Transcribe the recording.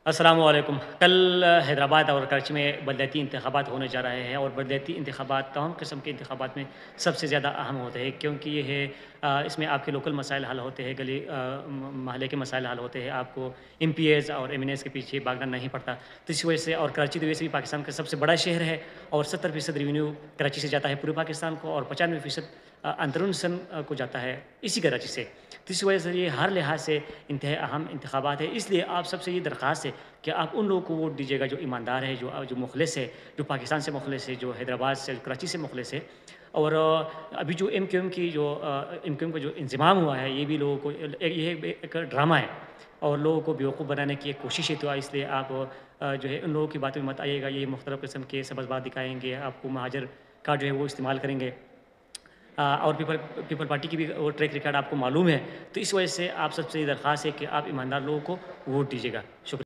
السلام علیکم۔ کل حیدرآباد اور کراچی میں بلدیاتی انتخابات ہونے جا رہے ہیں، اور بلدیاتی انتخابات تمام قسم کے انتخابات میں سب سے زیادہ اہم ہوتے ہیں، کیونکہ یہ ہے اس میں آپ کے لوکل مسائل حل ہوتے ہیں، گلی محلے کے مسائل حل ہوتے ہیں، آپ کو ایم پی ایز اور ایم این ایز کے پیچھے بھاگنا نہیں پڑتا۔ تو اس وجہ سے، اور کراچی تو ویسے بھی پاکستان کا سب سے بڑا شہر ہے، اور 70% ریونیو کراچی سے جاتا ہے پورے پاکستان کو، اور 95% اندرون سن کو جاتا ہے اسی کراچی سے۔ تو اس وجہ سے یہ ہر لحاظ سے انتہائی اہم انتخابات ہے، اس لیے آپ سب سے یہ درخواست ہے کہ آپ ان لوگوں کو ووٹ دیجیے گا جو ایماندار ہے، جو مخلص ہے، جو پاکستان سے مخلص ہے، جو حیدرآباد سے، کراچی سے مخلص ہے۔ اور ابھی جو ایم کیو ایم کی جو ایم کیو ایم کا جو انضمام ہوا ہے، یہ بھی لوگوں کو یہ ایک ڈرامہ ہے، اور لوگوں کو بیوقوف بنانے کی ایک کوشش ہے۔ تو اس لیے آپ جو ہے ان لوگوں کی باتوں میں مت آئیے گا، یہ مختلف قسم کے سبز بات دکھائیں گے، آپ کو مہاجر کا جو ہے وہ استعمال کریں گے، اور پیپل پارٹی کی بھی وہ ٹریک ریکارڈ آپ کو معلوم ہے۔ تو اس وجہ سے آپ سب سے یہ درخواست ہے کہ آپ ایماندار لوگوں کو ووٹ دیجیے گا۔ شکریہ۔